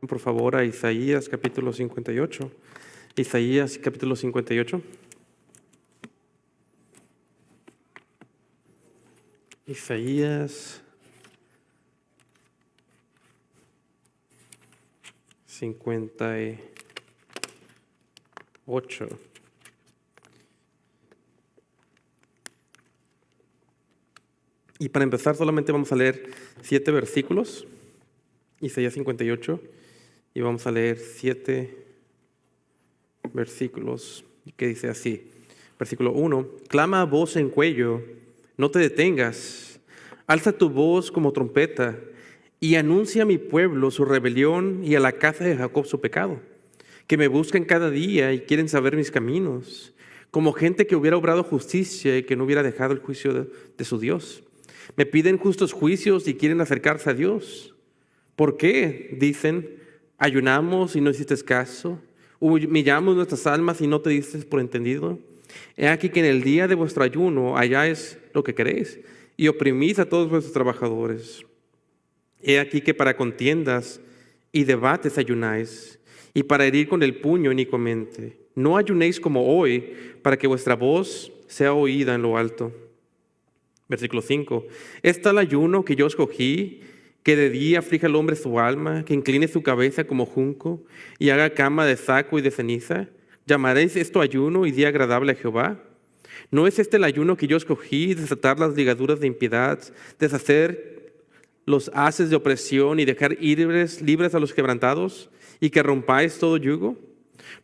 Por favor, a Isaías capítulo 58. Isaías capítulo 58. Isaías 58. Y para empezar solamente vamos a leer 7 versículos. Isaías 58. Y vamos a leer 7 versículos que dice así. Versículo 1. Clama a voz en cuello, no te detengas. Alza tu voz como trompeta y anuncia a mi pueblo su rebelión y a la casa de Jacob su pecado. Que me buscan cada día y quieren saber mis caminos, como gente que hubiera obrado justicia y que no hubiera dejado el juicio de su Dios. Me piden justos juicios y quieren acercarse a Dios. ¿Por qué? Dicen, ayunamos y no hiciste caso. Humillamos nuestras almas y no te diste por entendido. He aquí que en el día de vuestro ayuno halláis lo que queréis y oprimís a todos vuestros trabajadores. He aquí que para contiendas y debates ayunáis, y para herir con el puño inicuamente. No ayunéis como hoy, para que vuestra voz sea oída en lo alto. Versículo 5. Es tal ayuno que yo escogí, que de día aflija al hombre su alma, que incline su cabeza como junco, y haga cama de saco y de ceniza. ¿Llamaréis esto ayuno y día agradable a Jehová? ¿No es este el ayuno que yo escogí, desatar las ligaduras de impiedad, deshacer los haces de opresión y dejar libres a los quebrantados, y que rompáis todo yugo?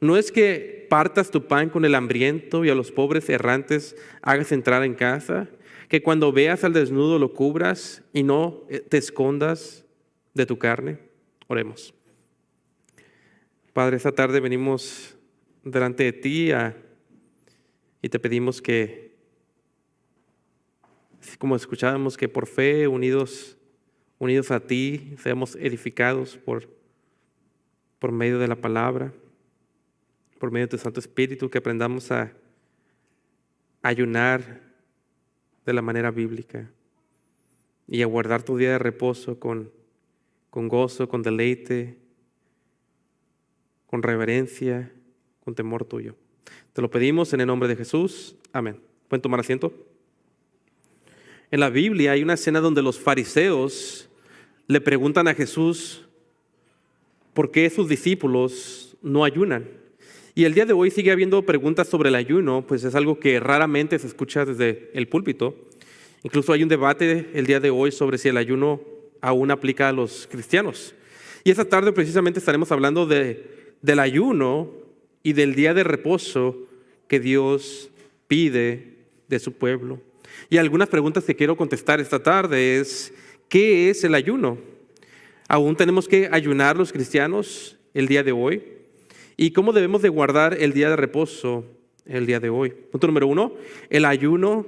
¿No es que partas tu pan con el hambriento y a los pobres errantes hagas entrar en casa? Que cuando veas al desnudo lo cubras y no te escondas de tu carne. Oremos. Padre, esta tarde venimos delante de ti y te pedimos que, como escuchábamos, que por fe, unidos a ti, seamos edificados por medio de la palabra, por medio de tu Santo Espíritu, que aprendamos a ayunar de la manera bíblica y a guardar tu día de reposo con gozo, con deleite, con reverencia, con temor tuyo. Te lo pedimos en el nombre de Jesús. Amén. ¿Pueden tomar asiento? En la Biblia hay una escena donde los fariseos le preguntan a Jesús por qué sus discípulos no ayunan. Y el día de hoy sigue habiendo preguntas sobre el ayuno, pues es algo que raramente se escucha desde el púlpito. Incluso hay un debate el día de hoy sobre si el ayuno aún aplica a los cristianos. Y esta tarde precisamente estaremos hablando del ayuno y del día de reposo que Dios pide de su pueblo. Y algunas preguntas que quiero contestar esta tarde es, ¿qué es el ayuno? ¿Aún tenemos que ayunar los cristianos el día de hoy? ¿Y cómo debemos de guardar el día de reposo el día de hoy? Punto número 1, el ayuno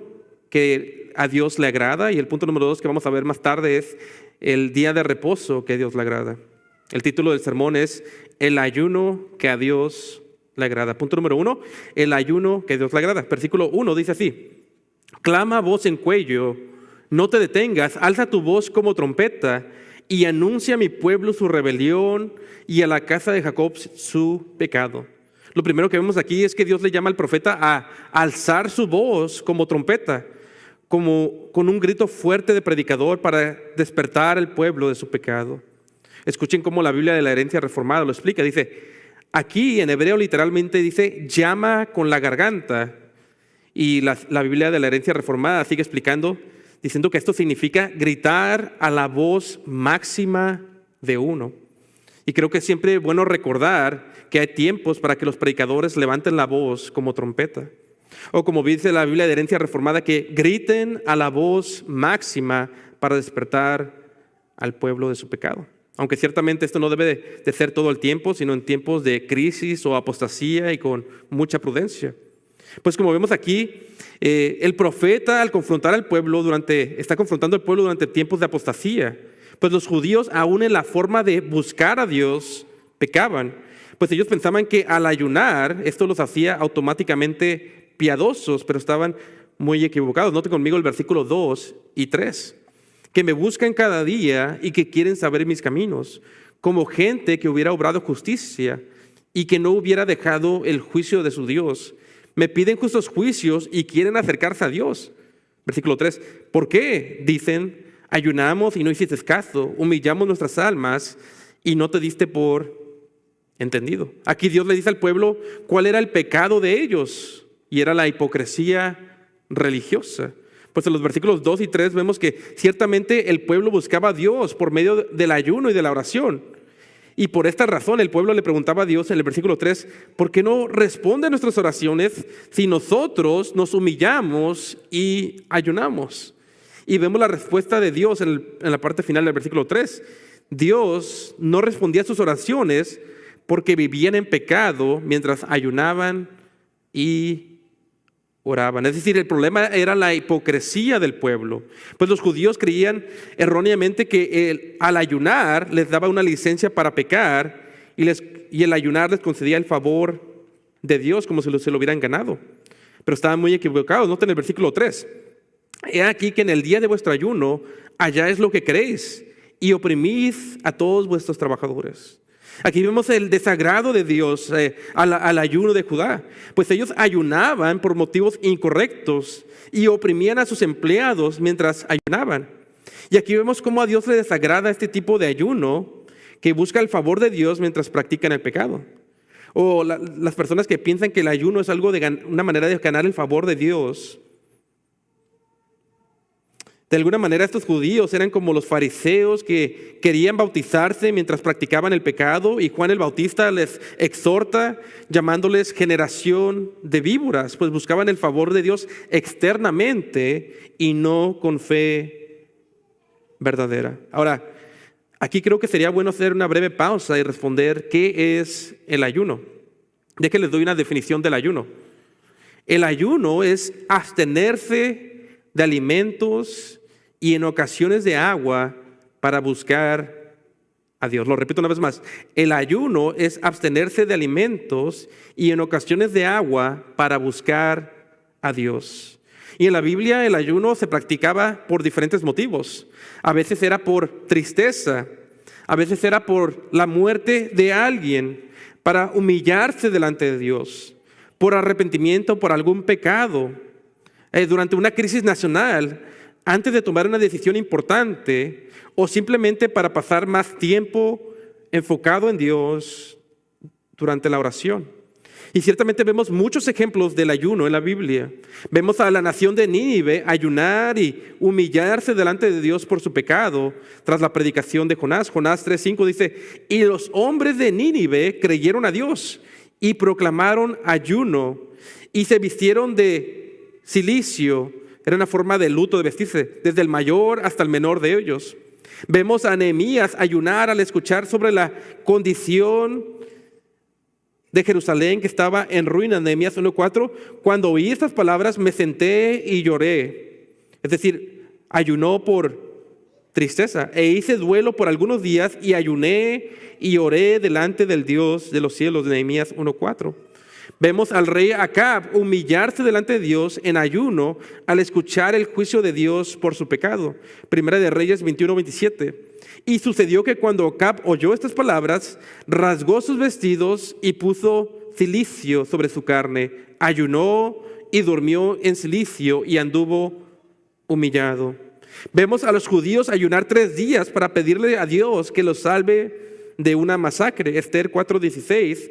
que a Dios le agrada. Y el punto número 2 que vamos a ver más tarde es el día de reposo que a Dios le agrada. El título del sermón es el ayuno que a Dios le agrada. Punto número 1, el ayuno que a Dios le agrada. Versículo 1 dice así: clama a voz en cuello, no te detengas, alza tu voz como trompeta y anuncia a mi pueblo su rebelión y a la casa de Jacob su pecado. Lo primero que vemos aquí es que Dios le llama al profeta a alzar su voz como trompeta, como con un grito fuerte de predicador para despertar al pueblo de su pecado. Escuchen cómo la Biblia de la Herencia Reformada lo explica. Dice, aquí en hebreo literalmente dice, llama con la garganta. Y la Biblia de la Herencia Reformada sigue explicando, diciendo que esto significa gritar a la voz máxima de uno. Y creo que es siempre bueno recordar que hay tiempos para que los predicadores levanten la voz como trompeta. O como dice la Biblia de Herencia Reformada, que griten a la voz máxima para despertar al pueblo de su pecado. Aunque ciertamente esto no debe de ser todo el tiempo, sino en tiempos de crisis o apostasía y con mucha prudencia. Pues como vemos aquí, el profeta al confrontar al pueblo está confrontando al pueblo durante tiempos de apostasía. Pues los judíos, aún en la forma de buscar a Dios, pecaban. Pues ellos pensaban que al ayunar, esto los hacía automáticamente piadosos, pero estaban muy equivocados. Noten conmigo el versículo 2 y 3. Que me buscan cada día y que quieren saber mis caminos, como gente que hubiera obrado justicia y que no hubiera dejado el juicio de su Dios. Me piden justos juicios y quieren acercarse a Dios. Versículo 3. ¿Por qué? Dicen, ayunamos y no hiciste caso, humillamos nuestras almas y no te diste por entendido. Aquí Dios le dice al pueblo cuál era el pecado de ellos, y era la hipocresía religiosa. Pues en los versículos 2 y 3 vemos que ciertamente el pueblo buscaba a Dios por medio del ayuno y de la oración. Y por esta razón el pueblo le preguntaba a Dios en el versículo 3, ¿por qué no responde a nuestras oraciones si nosotros nos humillamos y ayunamos? Y vemos la respuesta de Dios en la parte final del versículo 3. Dios no respondía a sus oraciones porque vivían en pecado mientras ayunaban y oraban. Es decir, el problema era la hipocresía del pueblo. Pues los judíos creían erróneamente que al ayunar les daba una licencia para pecar y el ayunar les concedía el favor de Dios como si se lo hubieran ganado. Pero estaban muy equivocados. Noten el versículo 3. He aquí que en el día de vuestro ayuno halláis lo que queréis y oprimís a todos vuestros trabajadores. Aquí vemos el desagrado de Dios al ayuno de Judá, pues ellos ayunaban por motivos incorrectos y oprimían a sus empleados mientras ayunaban. Y aquí vemos cómo a Dios le desagrada este tipo de ayuno que busca el favor de Dios mientras practican el pecado. O las personas que piensan que el ayuno es algo una manera de ganar el favor de Dios. De alguna manera estos judíos eran como los fariseos que querían bautizarse mientras practicaban el pecado, y Juan el Bautista les exhorta llamándoles generación de víboras, pues buscaban el favor de Dios externamente y no con fe verdadera. Ahora, aquí creo que sería bueno hacer una breve pausa y responder qué es el ayuno. Ya que les doy una definición del ayuno. El ayuno es abstenerse de alimentos y en ocasiones de agua para buscar a Dios. Lo repito una vez más. El ayuno es abstenerse de alimentos y en ocasiones de agua para buscar a Dios. Y en la Biblia el ayuno se practicaba por diferentes motivos. A veces era por tristeza, a veces era por la muerte de alguien, para humillarse delante de Dios, por arrepentimiento por algún pecado, durante una crisis nacional, antes de tomar una decisión importante, o simplemente para pasar más tiempo enfocado en Dios durante la oración. Y ciertamente vemos muchos ejemplos del ayuno en la Biblia. Vemos a la nación de Nínive ayunar y humillarse delante de Dios por su pecado tras la predicación de Jonás. Jonás 3:5 dice, y los hombres de Nínive creyeron a Dios y proclamaron ayuno y se vistieron de cilicio. Era una forma de luto de vestirse, desde el mayor hasta el menor de ellos. Vemos a Nehemías ayunar al escuchar sobre la condición de Jerusalén que estaba en ruinas. Nehemías 1:4, cuando oí estas palabras me senté y lloré. Es decir, ayunó por tristeza e hice duelo por algunos días y ayuné y oré delante del Dios de los cielos. Nehemías 1:4. Vemos al rey Acab humillarse delante de Dios en ayuno al escuchar el juicio de Dios por su pecado. Primera de Reyes 21:27. Y sucedió que cuando Acab oyó estas palabras, rasgó sus vestidos y puso cilicio sobre su carne. Ayunó y durmió en cilicio y anduvo humillado. Vemos a los judíos ayunar 3 días para pedirle a Dios que los salve de una masacre. Esther 4:16.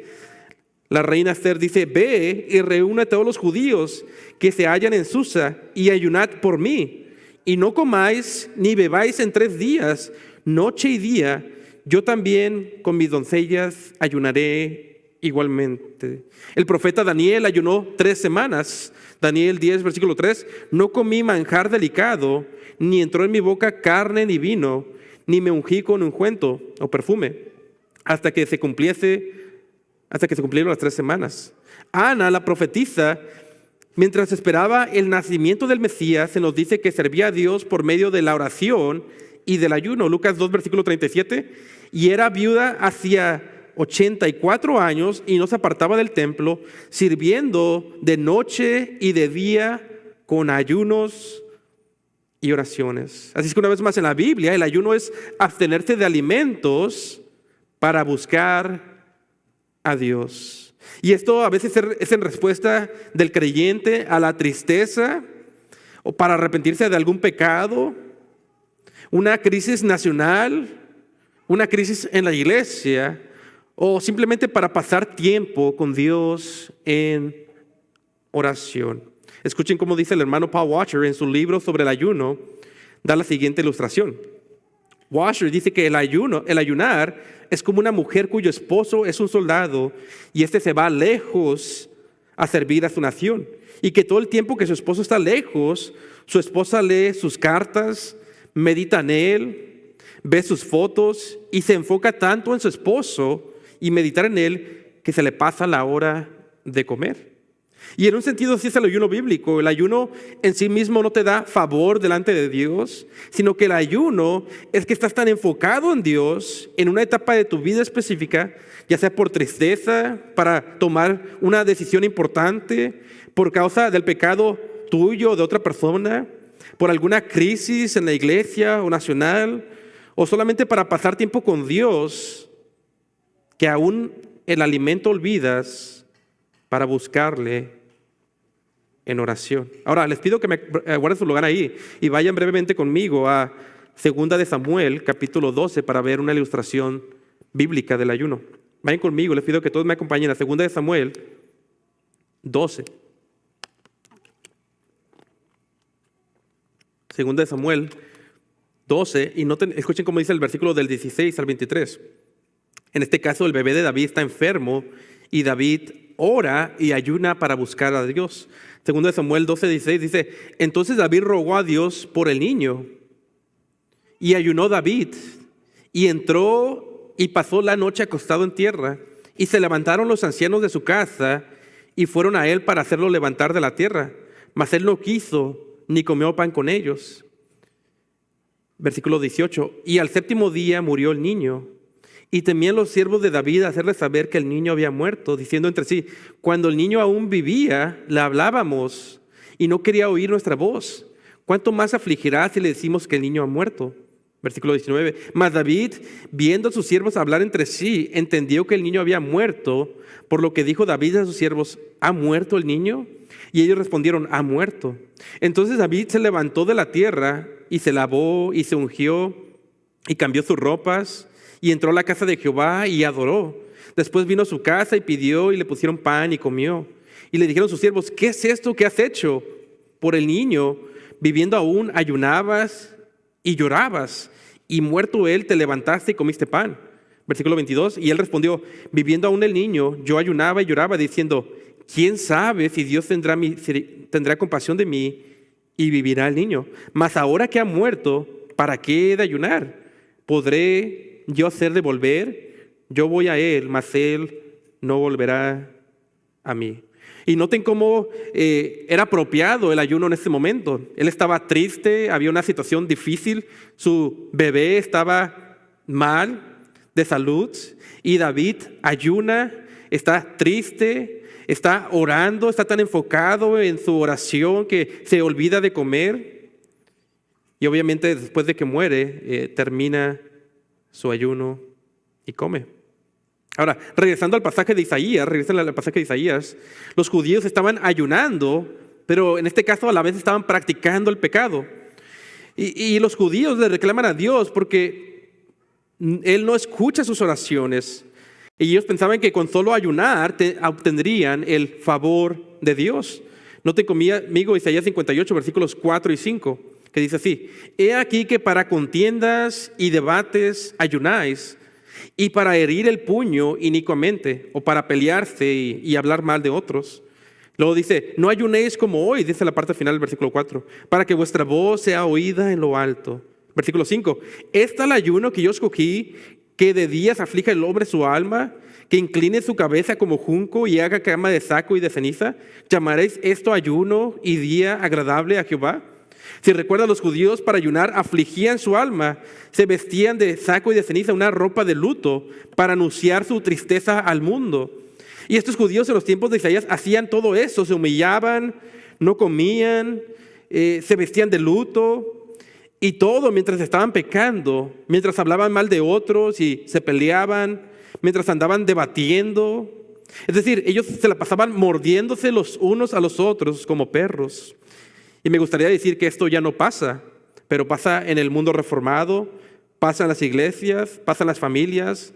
La reina Esther dice, ve y reúne a todos los judíos que se hallan en Susa y ayunad por mí. Y no comáis ni bebáis en 3 días, noche y día. Yo también con mis doncellas ayunaré igualmente. El profeta Daniel ayunó 3 semanas. Daniel 10, versículo 3. No comí manjar delicado, ni entró en mi boca carne ni vino, ni me ungí con ungüento o perfume, hasta que se cumplieron las 3 semanas. Ana, la profetisa, mientras esperaba el nacimiento del Mesías, se nos dice que servía a Dios por medio de la oración y del ayuno. Lucas 2, versículo 37. Y era viuda hacía 84 años y no se apartaba del templo, sirviendo de noche y de día con ayunos y oraciones. Así es que una vez más en la Biblia, el ayuno es abstenerse de alimentos para buscar a Dios. Y esto a veces es en respuesta del creyente a la tristeza o para arrepentirse de algún pecado, una crisis nacional, una crisis en la iglesia, o simplemente para pasar tiempo con Dios en oración. Escuchen cómo dice el hermano Paul Washer en su libro sobre el ayuno, da la siguiente ilustración. Washer dice que el ayunar es como una mujer cuyo esposo es un soldado y se va lejos a servir a su nación. Y que todo el tiempo que su esposo está lejos, su esposa lee sus cartas, medita en él, ve sus fotos y se enfoca tanto en su esposo y meditar en él que se le pasa la hora de comer. Y en un sentido así es el ayuno bíblico. El ayuno en sí mismo no te da favor delante de Dios, sino que el ayuno es que estás tan enfocado en Dios en una etapa de tu vida específica, ya sea por tristeza, para tomar una decisión importante, por causa del pecado tuyo o de otra persona, por alguna crisis en la iglesia o nacional, o solamente para pasar tiempo con Dios, que aún el alimento olvidas para buscarle en oración. Ahora, les pido que me guarden su lugar ahí y vayan brevemente conmigo a 2 de Samuel, capítulo 12, para ver una ilustración bíblica del ayuno. Vayan conmigo, les pido que todos me acompañen a 2 de Samuel 12. 2 de Samuel 12, y escuchen cómo dice el versículo del 16 al 23. En este caso, el bebé de David está enfermo y David ora y ayuna para buscar a Dios. 2 de Samuel 12, 16 dice: entonces David rogó a Dios por el niño y ayunó David y entró y pasó la noche acostado en tierra, y se levantaron los ancianos de su casa y fueron a él para hacerlo levantar de la tierra, mas él no quiso ni comió pan con ellos. Versículo 18: y al 7º día murió el niño. Y temían los siervos de David hacerle saber que el niño había muerto, diciendo entre sí: cuando el niño aún vivía, le hablábamos y no quería oír nuestra voz. ¿Cuánto más afligirá si le decimos que el niño ha muerto? Versículo 19. Mas David, viendo a sus siervos hablar entre sí, entendió que el niño había muerto, por lo que dijo David a sus siervos: ¿ha muerto el niño? Y ellos respondieron: ha muerto. Entonces David se levantó de la tierra y se lavó y se ungió y cambió sus ropas y entró a la casa de Jehová y adoró. Después vino a su casa y pidió y le pusieron pan y comió. Y le dijeron sus siervos: ¿qué es esto que has hecho por el niño? Viviendo aún ayunabas y llorabas, y muerto él te levantaste y comiste pan. Versículo 22, y él respondió: viviendo aún el niño, yo ayunaba y lloraba, diciendo: ¿quién sabe si Dios tendrá compasión de mí y vivirá el niño? Mas ahora que ha muerto, ¿para qué he de ayunar? ¿Podré yo hacer de volver? Yo voy a él, mas él no volverá a mí. Y noten cómo era apropiado el ayuno en ese momento. Él estaba triste, había una situación difícil, su bebé estaba mal de salud, y David ayuna, está triste, está orando, está tan enfocado en su oración que se olvida de comer. Y obviamente después de que muere, termina su ayuno y come. Ahora, regresando al pasaje de Isaías, los judíos estaban ayunando, pero en este caso a la vez estaban practicando el pecado. Y los judíos le reclaman a Dios porque Él no escucha sus oraciones. Y ellos pensaban que con solo ayunar obtendrían el favor de Dios. Noten conmigo Isaías 58, versículos 4 y 5. Que dice así: he aquí que para contiendas y debates ayunáis, y para herir el puño inicuamente, o para pelearse y hablar mal de otros. Luego dice: no ayunéis como hoy, dice la parte final del versículo 4, para que vuestra voz sea oída en lo alto. Versículo 5: ¿es el ayuno que yo escogí, que de días aflija el hombre su alma, que incline su cabeza como junco y haga cama de saco y de ceniza? ¿Llamaréis esto ayuno y día agradable a Jehová? Si recuerdan, los judíos para ayunar afligían su alma, se vestían de saco y de ceniza, una ropa de luto, para anunciar su tristeza al mundo. Y estos judíos en los tiempos de Isaías hacían todo eso, se humillaban, no comían, se vestían de luto. Y todo mientras estaban pecando, mientras hablaban mal de otros y se peleaban, mientras andaban debatiendo. Es decir, ellos se la pasaban mordiéndose los unos a los otros como perros. Y me gustaría decir que esto ya no pasa, pero pasa en el mundo reformado, pasa en las iglesias, pasa en las familias,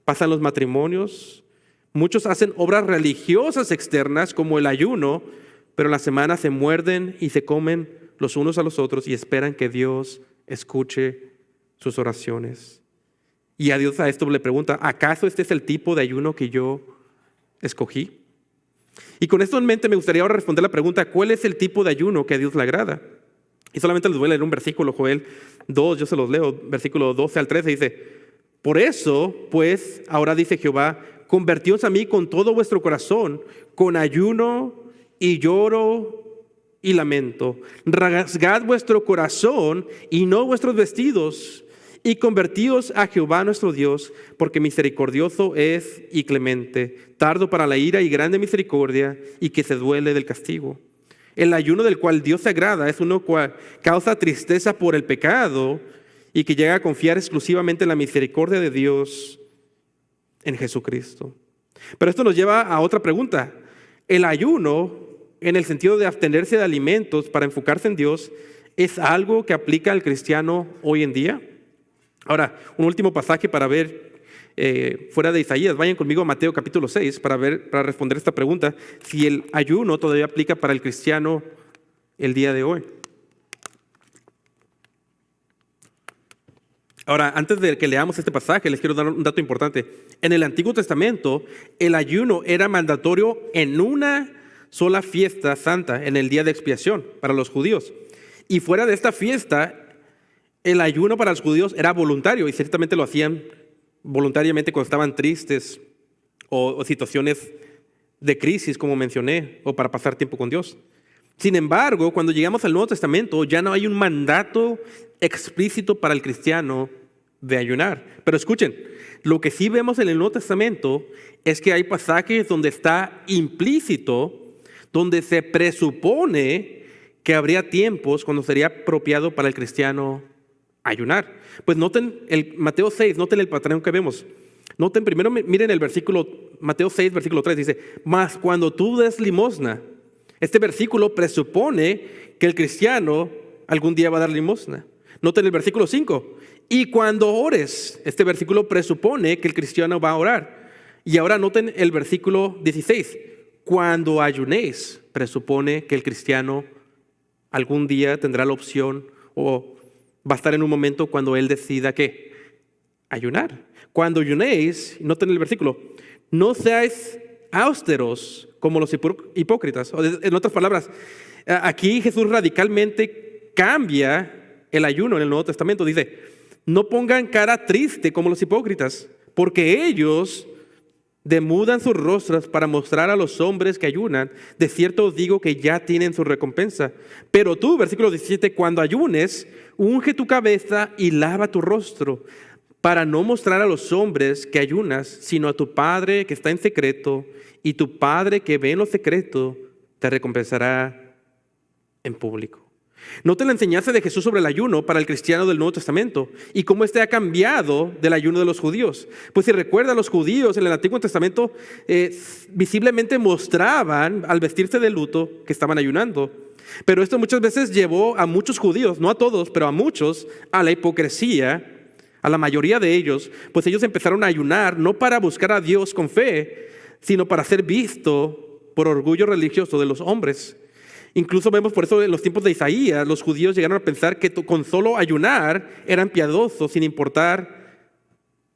pasa en los matrimonios. Muchos hacen obras religiosas externas como el ayuno, pero en la semana se muerden y se comen los unos a los otros y esperan que Dios escuche sus oraciones. Y a Dios a esto le pregunta, ¿acaso este es el tipo de ayuno que yo escogí? Y con esto en mente me gustaría ahora responder la pregunta, ¿cuál es el tipo de ayuno que a Dios le agrada? Y solamente les voy a leer un versículo, Joel 2, yo se los leo, versículo 12 al 13, dice, por eso, pues, ahora dice Jehová, convertíos a mí con todo vuestro corazón, con ayuno y lloro y lamento. Rasgad vuestro corazón y no vuestros vestidos, y convertíos a Jehová nuestro Dios, porque misericordioso es y clemente, tardo para la ira y grande misericordia, y que se duele del castigo. El ayuno del cual Dios se agrada es uno cual causa tristeza por el pecado y que llega a confiar exclusivamente en la misericordia de Dios en Jesucristo. Pero esto nos lleva a otra pregunta. El ayuno, en el sentido de abstenerse de alimentos para enfocarse en Dios, ¿es algo que aplica al cristiano hoy en día? Ahora, un último pasaje para ver fuera de Isaías. Vayan conmigo a Mateo capítulo 6 para responder esta pregunta, si el ayuno todavía aplica para el cristiano el día de hoy. Ahora, antes de que leamos este pasaje, les quiero dar un dato importante. En el Antiguo Testamento, el ayuno era mandatorio en una sola fiesta santa, en el día de expiación para los judíos. Y fuera de esta fiesta, el ayuno para los judíos era voluntario y ciertamente lo hacían voluntariamente cuando estaban tristes o situaciones de crisis, como mencioné, o para pasar tiempo con Dios. Sin embargo, cuando llegamos al Nuevo Testamento, ya no hay un mandato explícito para el cristiano de ayunar. Pero escuchen, lo que sí vemos en el Nuevo Testamento es que hay pasajes donde está implícito, donde se presupone que habría tiempos cuando sería apropiado para el cristiano ayunar. Pues noten el Mateo 6, noten el patrón que vemos. Noten primero, miren el versículo, Mateo 6, versículo 3, dice, mas cuando tú des limosna. Este versículo presupone que el cristiano algún día va a dar limosna. Noten el versículo 5, y cuando ores. Este versículo presupone que el cristiano va a orar. Y ahora noten el versículo 16, cuando ayunéis, presupone que el cristiano algún día tendrá la opción o va a estar en un momento cuando él decida ¿qué? Ayunar. Cuando ayunéis, noten el versículo, no seáis austeros como los hipócritas. En otras palabras, aquí Jesús radicalmente cambia el ayuno en el Nuevo Testamento. Dice, no pongan cara triste como los hipócritas, porque ellos demudan sus rostros para mostrar a los hombres que ayunan. De cierto os digo que ya tienen su recompensa. Pero tú, versículo 17, cuando ayunes, unge tu cabeza y lava tu rostro, para no mostrar a los hombres que ayunas, sino a tu Padre que está en secreto, y tu Padre que ve en lo secreto te recompensará en público. Noten la enseñanza de Jesús sobre el ayuno para el cristiano del Nuevo Testamento y cómo este ha cambiado del ayuno de los judíos. Pues si recuerdan, los judíos en el Antiguo Testamento visiblemente mostraban al vestirse de luto que estaban ayunando. Pero esto muchas veces llevó a muchos judíos, no a todos, pero a muchos, a la hipocresía, a la mayoría de ellos, pues ellos empezaron a ayunar no para buscar a Dios con fe, sino para ser visto por orgullo religioso de los hombres. Incluso vemos por eso en los tiempos de Isaías, los judíos llegaron a pensar que con solo ayunar eran piadosos, sin importar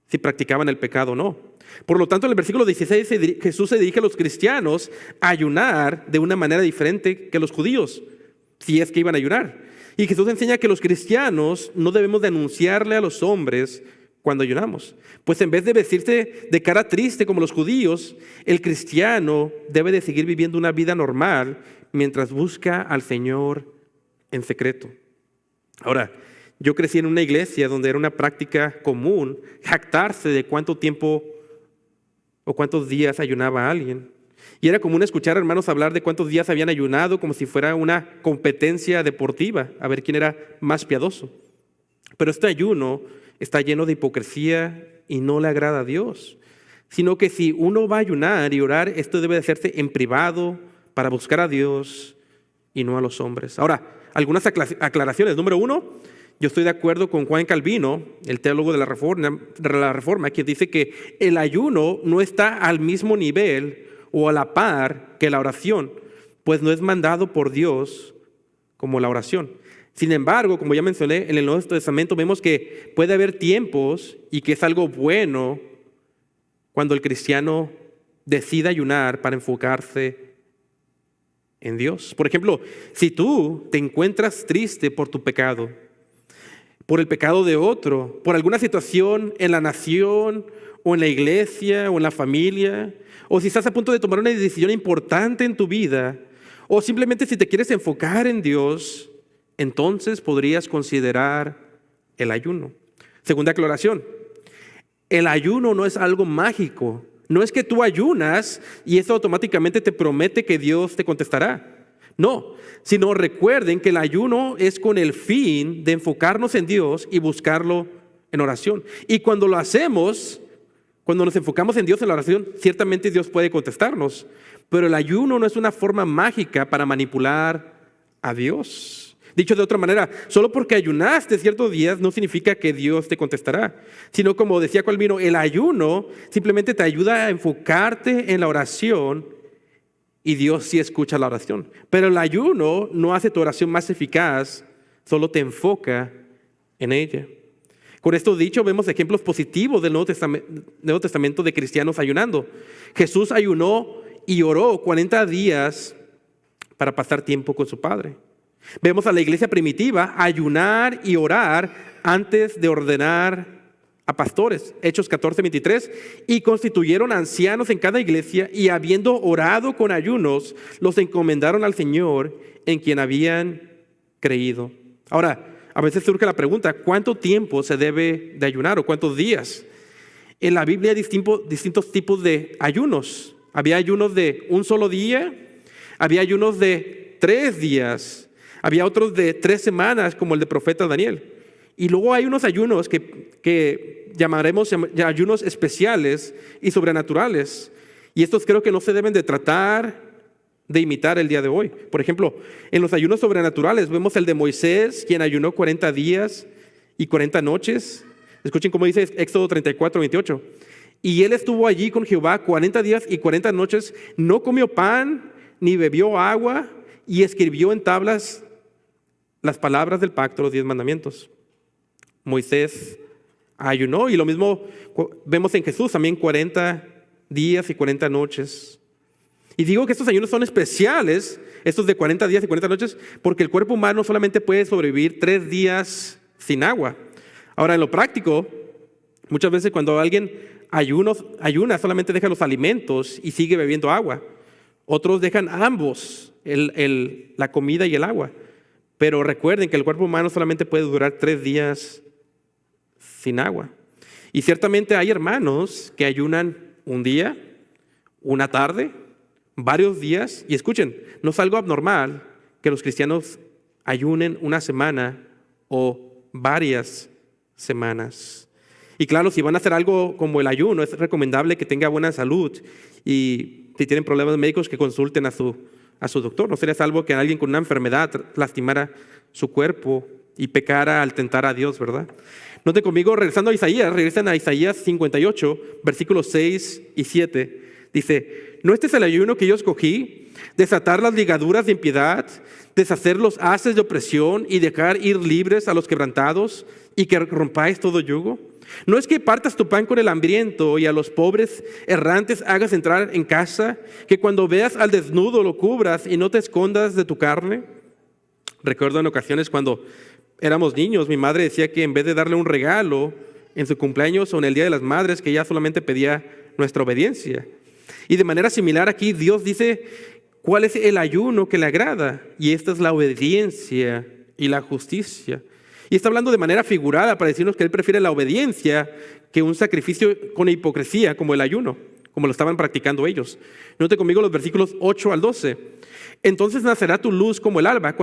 si practicaban el pecado o no. Por lo tanto, en el versículo 16 Jesús se dirige a los cristianos a ayunar de una manera diferente que los judíos, si es que iban a ayunar. Y Jesús enseña que los cristianos no debemos de anunciarle a los hombres cuando ayunamos. Pues en vez de vestirse de cara triste como los judíos, el cristiano debe de seguir viviendo una vida normal mientras busca al Señor en secreto. Ahora, yo crecí en una iglesia donde era una práctica común jactarse de cuánto tiempo o cuántos días ayunaba alguien. Y era común escuchar a hermanos hablar de cuántos días habían ayunado como si fuera una competencia deportiva, a ver quién era más piadoso. Pero este ayuno está lleno de hipocresía y no le agrada a Dios. Sino que si uno va a ayunar y orar, esto debe de hacerse en privado para buscar a Dios y no a los hombres. Ahora, algunas aclaraciones. Número 1, yo estoy de acuerdo con Juan Calvino, el teólogo de la Reforma, quien dice que el ayuno no está al mismo nivel o a la par que la oración, pues no es mandado por Dios como la oración. Sin embargo, como ya mencioné, en el Nuevo Testamento vemos que puede haber tiempos y que es algo bueno cuando el cristiano decide ayunar para enfocarse en Dios. Por ejemplo, si tú te encuentras triste por tu pecado, por el pecado de otro, por alguna situación en la nación o en la iglesia o en la familia, o si estás a punto de tomar una decisión importante en tu vida, o simplemente si te quieres enfocar en Dios, entonces podrías considerar el ayuno. Segunda aclaración, el ayuno no es algo mágico. No es que tú ayunas y eso automáticamente te promete que Dios te contestará. No, sino recuerden que el ayuno es con el fin de enfocarnos en Dios y buscarlo en oración. Y cuando lo hacemos, cuando nos enfocamos en Dios en la oración, ciertamente Dios puede contestarnos. Pero el ayuno no es una forma mágica para manipular a Dios. Dicho de otra manera, solo porque ayunaste ciertos días no significa que Dios te contestará, sino como decía Calvino, el ayuno simplemente te ayuda a enfocarte en la oración y Dios sí escucha la oración. Pero el ayuno no hace tu oración más eficaz, solo te enfoca en ella. Con esto dicho, vemos ejemplos positivos del Nuevo Testamento de cristianos ayunando. Jesús ayunó y oró 40 días para pasar tiempo con su Padre. Vemos a la iglesia primitiva ayunar y orar antes de ordenar a pastores. Hechos 14:23. Y constituyeron ancianos en cada iglesia y habiendo orado con ayunos, los encomendaron al Señor en quien habían creído. Ahora, a veces surge la pregunta, ¿cuánto tiempo se debe de ayunar o cuántos días? En la Biblia hay distintos tipos de ayunos. Había ayunos de un solo día, había ayunos de 3 días, había otros de 3 semanas, como el del profeta Daniel. Y luego hay unos ayunos que llamaremos ayunos especiales y sobrenaturales. Y estos creo que no se deben de tratar de imitar el día de hoy. Por ejemplo, en los ayunos sobrenaturales vemos el de Moisés, quien ayunó 40 días y 40 noches. Escuchen cómo dice Éxodo 34:28. Y él estuvo allí con Jehová 40 días y 40 noches, no comió pan ni bebió agua, y escribió en tablas las palabras del pacto, los 10 mandamientos. Moisés ayunó y lo mismo vemos en Jesús, también 40 días y 40 noches. Y digo que estos ayunos son especiales, estos de 40 días y 40 noches, porque el cuerpo humano solamente puede sobrevivir 3 días sin agua. Ahora, en lo práctico, muchas veces cuando alguien ayuna, solamente deja los alimentos y sigue bebiendo agua. Otros dejan ambos, la comida y el agua. Pero recuerden que el cuerpo humano solamente puede durar 3 días sin agua. Y ciertamente hay hermanos que ayunan un día, una tarde, varios días. Y escuchen, no es algo abnormal que los cristianos ayunen una semana o varias semanas. Y claro, si van a hacer algo como el ayuno, es recomendable que tenga buena salud. Y si tienen problemas médicos, que consulten a su doctor. No sería salvo que alguien con una enfermedad lastimara su cuerpo y pecara al tentar a Dios, ¿verdad? Noten conmigo, regresan a Isaías 58, versículos 6 y 7. Dice, ¿no este es el ayuno que yo escogí? Desatar las ligaduras de impiedad, deshacer los haces de opresión y dejar ir libres a los quebrantados y que rompáis todo yugo. ¿No es que partas tu pan con el hambriento y a los pobres errantes hagas entrar en casa? Que cuando veas al desnudo lo cubras y no te escondas de tu carne. Recuerdo en ocasiones cuando éramos niños, mi madre decía que en vez de darle un regalo en su cumpleaños o en el Día de las Madres, que ella solamente pedía nuestra obediencia. Y de manera similar aquí Dios dice cuál es el ayuno que le agrada, y esta es la obediencia y la justicia. Y está hablando de manera figurada para decirnos que Él prefiere la obediencia que un sacrificio con hipocresía como el ayuno. como lo estaban practicando ellos. Note conmigo los versículos 8 al 12. Entonces nacerá tu luz como el alba,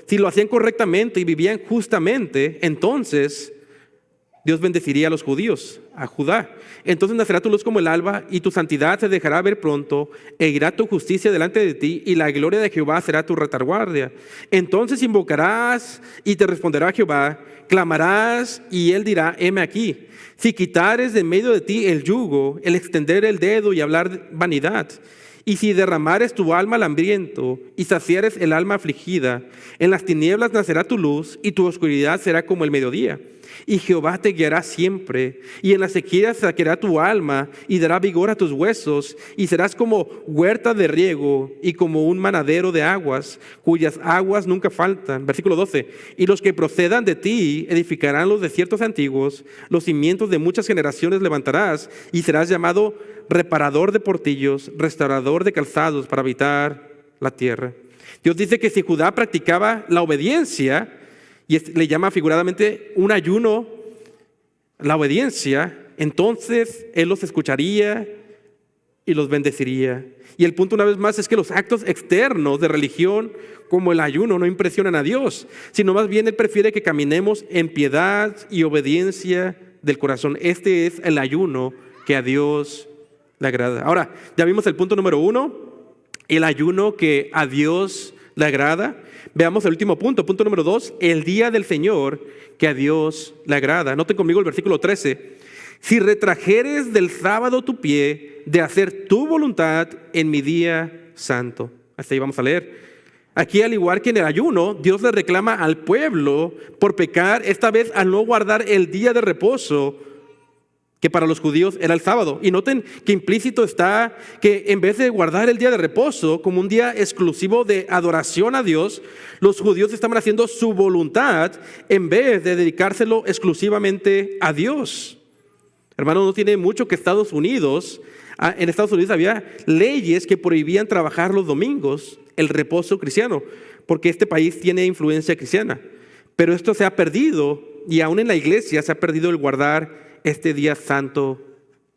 si lo hacían correctamente y vivían justamente, entonces Dios bendeciría a los judíos, a Judá. Entonces nacerá tu luz como el alba y tu santidad se dejará ver pronto e irá tu justicia delante de ti y la gloria de Jehová será tu retaguardia. Entonces invocarás y te responderá Jehová, clamarás y él dirá, heme aquí. Si quitares de en medio de ti el yugo, el extender el dedo y hablar vanidad, y si derramares tu alma al hambriento y saciares el alma afligida, en las tinieblas nacerá tu luz y tu oscuridad será como el mediodía. Y Jehová te guiará siempre, y en la sequía saqueará tu alma y dará vigor a tus huesos, y serás como huerta de riego y como un manadero de aguas, cuyas aguas nunca faltan. Versículo 12. Y los que procedan de ti edificarán los desiertos antiguos, los cimientos de muchas generaciones levantarás, y serás llamado reparador de portillos, restaurador de calzados para habitar la tierra. Dios dice que si Judá practicaba la obediencia, y le llama figuradamente un ayuno, la obediencia, entonces Él los escucharía y los bendeciría. Y el punto una vez más es que los actos externos de religión como el ayuno no impresionan a Dios, sino más bien Él prefiere que caminemos en piedad y obediencia del corazón. Este es el ayuno que a Dios le agrada. Ahora, ya vimos el punto número 1, el ayuno que a Dios le agrada. Veamos el último punto, punto número 2, el día del Señor que a Dios le agrada. Noten conmigo el versículo 13. Si retrajeres del sábado tu pie de hacer tu voluntad en mi día santo. Hasta ahí vamos a leer. Aquí, al igual que en el ayuno, Dios le reclama al pueblo por pecar, esta vez al no guardar el día de reposo, que para los judíos era el sábado. Y noten que implícito está que en vez de guardar el día de reposo como un día exclusivo de adoración a Dios, los judíos estaban haciendo su voluntad en vez de dedicárselo exclusivamente a Dios. Hermano, no tiene mucho que Estados Unidos, en Estados Unidos había leyes que prohibían trabajar los domingos, el reposo cristiano, porque este país tiene influencia cristiana. Pero esto se ha perdido, y aún en la iglesia se ha perdido el guardar este día santo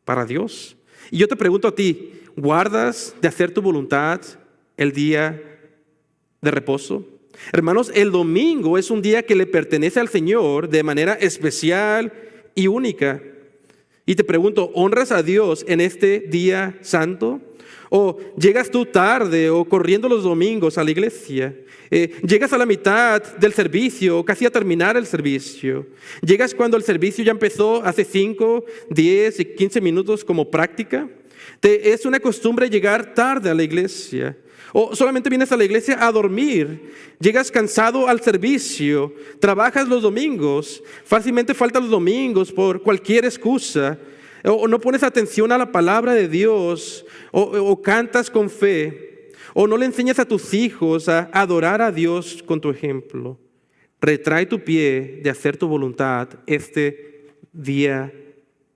para Dios. Y yo te pregunto a ti, ¿guardas de hacer tu voluntad el día de reposo? Hermanos, el domingo es un día que le pertenece al Señor de manera especial y única. Y te pregunto, ¿honras a Dios en este día santo? ¿O llegas tú tarde o corriendo los domingos a la iglesia? Llegas a la mitad del servicio o casi a terminar el servicio. Llegas cuando el servicio ya empezó hace 5, 10 y 15 minutos como práctica. Es una costumbre llegar tarde a la iglesia. O solamente vienes a la iglesia a dormir. Llegas cansado al servicio. Trabajas los domingos. Fácilmente faltas los domingos por cualquier excusa. O no pones atención a la palabra de Dios. O cantas con fe. O no le enseñas a tus hijos a adorar a Dios con tu ejemplo. Retrae tu pie de hacer tu voluntad este día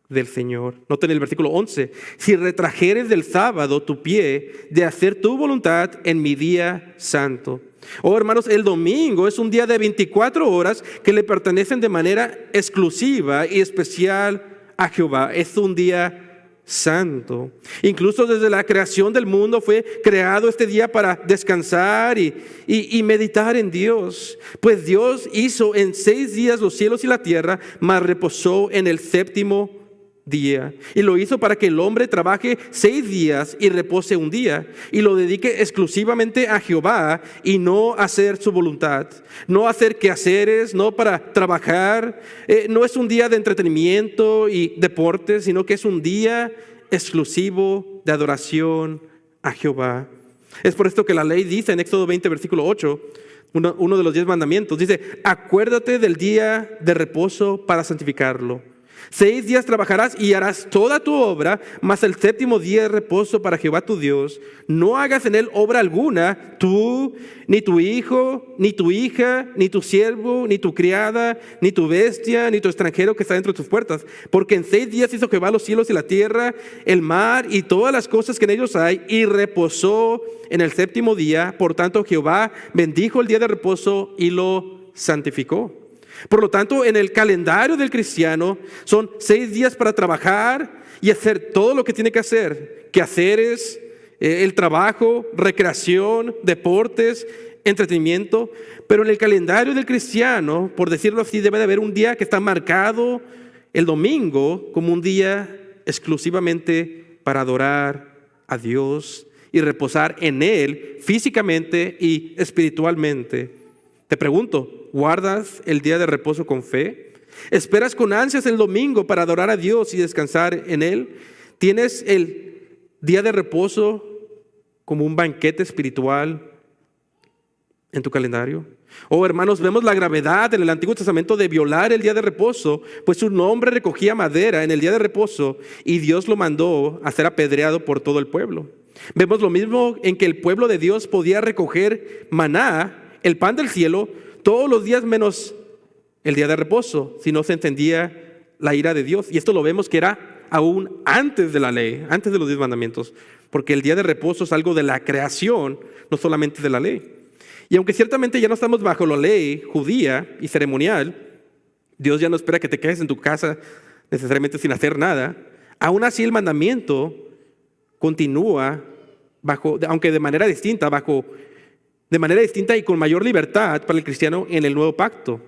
del Señor. Noten el versículo 11. Si retrajeres del sábado tu pie de hacer tu voluntad en mi día santo. Oh, hermanos, el domingo es un día de 24 horas que le pertenecen de manera exclusiva y especial a Jehová. Es un día santo. Incluso desde la creación del mundo fue creado este día para descansar y meditar en Dios. Pues Dios hizo en 6 días los cielos y la tierra, mas reposó en el séptimo día. Y lo hizo para que el hombre trabaje 6 días y repose un día. Y lo dedique exclusivamente a Jehová y no a hacer su voluntad. No hacer quehaceres, no para trabajar. No es un día de entretenimiento y deportes, sino que es un día exclusivo de adoración a Jehová. Es por esto que la ley dice en Éxodo 20, versículo 8, uno de los 10 mandamientos, dice: acuérdate del día de reposo para santificarlo. 6 días trabajarás y harás toda tu obra, mas el séptimo día de reposo para Jehová tu Dios. No hagas en él obra alguna, tú, ni tu hijo, ni tu hija, ni tu siervo, ni tu criada, ni tu bestia, ni tu extranjero que está dentro de tus puertas. Porque en 6 días hizo Jehová los cielos y la tierra, el mar y todas las cosas que en ellos hay, y reposó en el séptimo día. Por tanto, Jehová bendijo el día de reposo y lo santificó. Por lo tanto, en el calendario del cristiano son 6 días para trabajar y hacer todo lo que tiene que hacer, quehaceres, el trabajo, recreación, deportes, entretenimiento. Pero en el calendario del cristiano, por decirlo así, debe de haber un día que está marcado, el domingo, como un día exclusivamente para adorar a Dios y reposar en Él físicamente y espiritualmente. Te pregunto, ¿guardas el día de reposo con fe? ¿Esperas con ansias el domingo para adorar a Dios y descansar en Él? ¿Tienes el día de reposo como un banquete espiritual en tu calendario? Oh, hermanos, vemos la gravedad en el Antiguo Testamento de violar el día de reposo, pues un hombre recogía madera en el día de reposo y Dios lo mandó a ser apedreado por todo el pueblo. Vemos lo mismo en que el pueblo de Dios podía recoger maná, el pan del cielo, todos los días menos el día de reposo, si no se encendía la ira de Dios. Y esto lo vemos que era aún antes de la ley, antes de los 10 mandamientos, porque el día de reposo es algo de la creación, no solamente de la ley. Y aunque ciertamente ya no estamos bajo la ley judía y ceremonial, Dios ya no espera que te quedes en tu casa necesariamente sin hacer nada. Aún así el mandamiento continúa aunque de manera distinta y con mayor libertad para el cristiano en el nuevo pacto.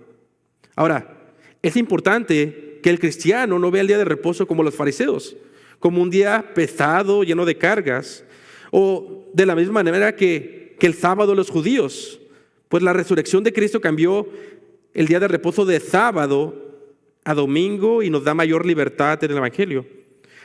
Ahora, es importante que el cristiano no vea el día de reposo como los fariseos, como un día pesado, lleno de cargas, o de la misma manera que el sábado de los judíos, pues la resurrección de Cristo cambió el día de reposo de sábado a domingo y nos da mayor libertad en el Evangelio.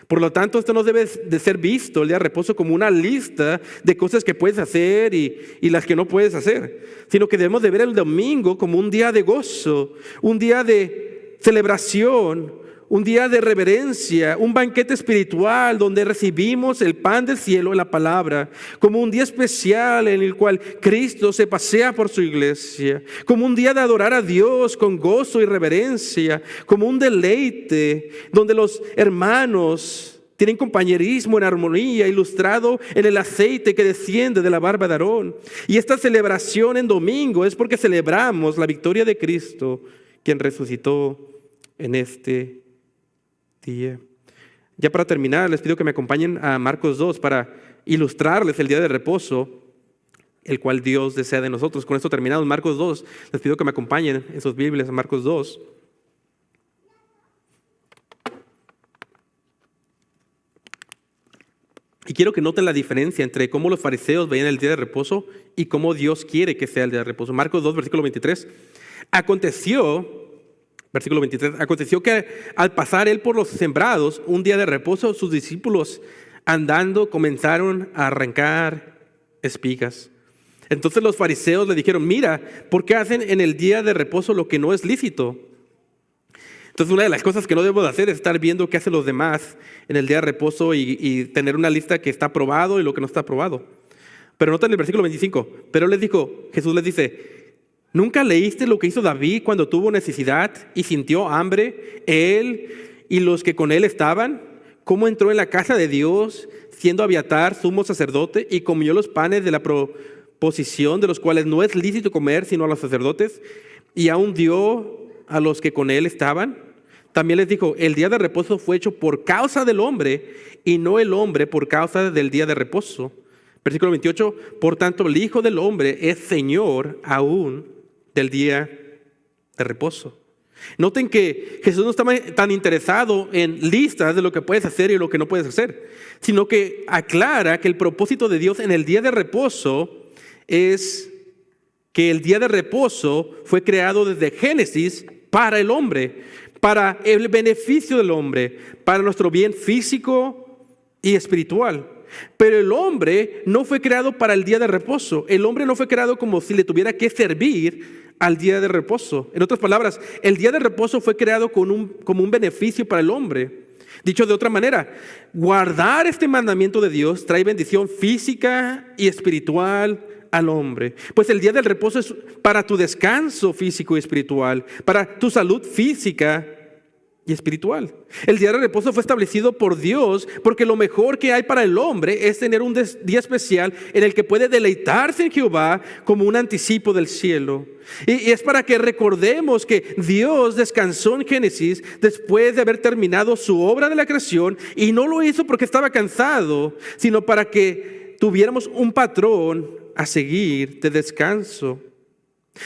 Por lo tanto, esto no debe de ser visto, el día de reposo, como una lista de cosas que puedes hacer y las que no puedes hacer, sino que debemos de ver el domingo como un día de gozo, un día de celebración, un día de reverencia, un banquete espiritual donde recibimos el pan del cielo, la palabra, como un día especial en el cual Cristo se pasea por su iglesia, como un día de adorar a Dios con gozo y reverencia, como un deleite donde los hermanos tienen compañerismo en armonía, ilustrado en el aceite que desciende de la barba de Aarón. Y esta celebración en domingo es porque celebramos la victoria de Cristo, quien resucitó en este día. Ya para terminar, les pido que me acompañen a Marcos 2 para ilustrarles el día de reposo, el cual Dios desea de nosotros. Con esto terminamos Marcos 2. Les pido que me acompañen en sus Biblias a Marcos 2. Y quiero que noten la diferencia entre cómo los fariseos veían el día de reposo y cómo Dios quiere que sea el día de reposo. Marcos 2, versículo 23. Versículo 23. Aconteció que al pasar él por los sembrados, un día de reposo, sus discípulos andando comenzaron a arrancar espigas. Entonces los fariseos le dijeron: mira, ¿por qué hacen en el día de reposo lo que no es lícito? Entonces una de las cosas que no debemos hacer es estar viendo qué hacen los demás en el día de reposo y tener una lista que está aprobado y lo que no está aprobado. Pero noten el versículo 25. Pero Jesús les dice: ¿nunca leíste lo que hizo David cuando tuvo necesidad y sintió hambre, él y los que con él estaban? ¿Cómo entró en la casa de Dios, siendo Abiatar sumo sacerdote, y comió los panes de la proposición, de los cuales no es lícito comer sino a los sacerdotes, y aún dio a los que con él estaban? También les dijo: el día de reposo fue hecho por causa del hombre, y no el hombre por causa del día de reposo. Versículo 28. Por tanto, el Hijo del Hombre es Señor aún del día de reposo. Noten que Jesús no estaba tan interesado en listas de lo que puedes hacer y lo que no puedes hacer, sino que aclara que el propósito de Dios en el día de reposo es que el día de reposo fue creado desde Génesis para el hombre, para el beneficio del hombre, para nuestro bien físico y espiritual. Pero el hombre no fue creado para el día de reposo. El hombre no fue creado como si le tuviera que servir al día de reposo. En otras palabras, el día de reposo fue creado como un beneficio para el hombre. Dicho de otra manera, guardar este mandamiento de Dios trae bendición física y espiritual al hombre. Pues el día del reposo es para tu descanso físico y espiritual, para tu salud física y espiritual. El día de reposo fue establecido por Dios porque lo mejor que hay para el hombre es tener un día especial en el que puede deleitarse en Jehová como un anticipo del cielo. Y es para que recordemos que Dios descansó en Génesis después de haber terminado su obra de la creación, y no lo hizo porque estaba cansado, sino para que tuviéramos un patrón a seguir de descanso.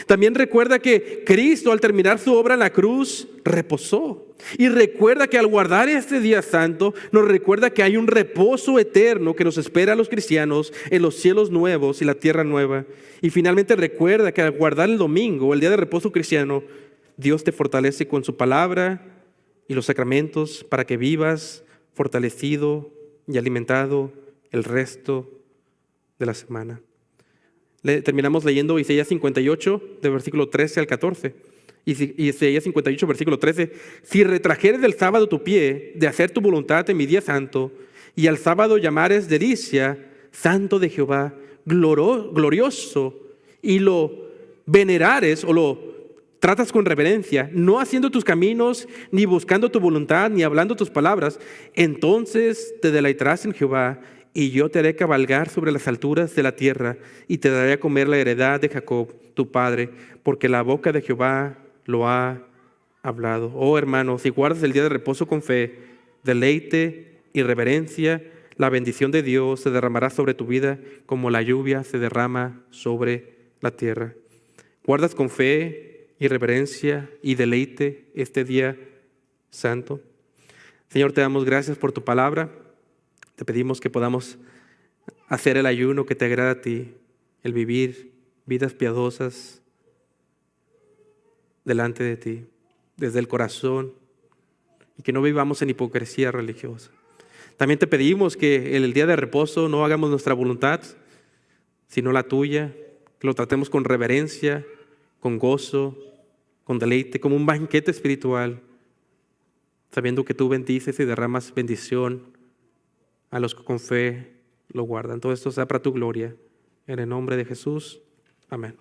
También recuerda que Cristo, al terminar su obra en la cruz, reposó. Y recuerda que al guardar este día santo, nos recuerda que hay un reposo eterno que nos espera a los cristianos en los cielos nuevos y la tierra nueva. Y finalmente recuerda que al guardar el domingo, el día de reposo cristiano, Dios te fortalece con su palabra y los sacramentos para que vivas fortalecido y alimentado el resto de la semana. Terminamos leyendo Isaías 58, de versículo 13 al 14. Y Isaías 58, versículo 13. Si retrajeres del sábado tu pie de hacer tu voluntad en mi día santo, y al sábado llamares delicia, santo de Jehová, glorioso, y lo venerares o lo tratas con reverencia, no haciendo tus caminos, ni buscando tu voluntad, ni hablando tus palabras, entonces te deleitarás en Jehová, y yo te haré cabalgar sobre las alturas de la tierra, y te daré a comer la heredad de Jacob, tu padre, porque la boca de Jehová lo ha hablado. Oh hermanos, si guardas el día de reposo con fe, deleite y reverencia, la bendición de Dios se derramará sobre tu vida como la lluvia se derrama sobre la tierra. ¿Guardas con fe y reverencia y deleite este día santo? Señor, te damos gracias por tu palabra. Te pedimos que podamos hacer el ayuno que te agrada a ti, el vivir vidas piadosas delante de ti, desde el corazón, y que no vivamos en hipocresía religiosa. También te pedimos que en el día de reposo no hagamos nuestra voluntad, sino la tuya, que lo tratemos con reverencia, con gozo, con deleite, como un banquete espiritual, sabiendo que tú bendices y derramas bendición a los que con fe lo guardan. Todo esto sea para tu gloria. En el nombre de Jesús. Amén.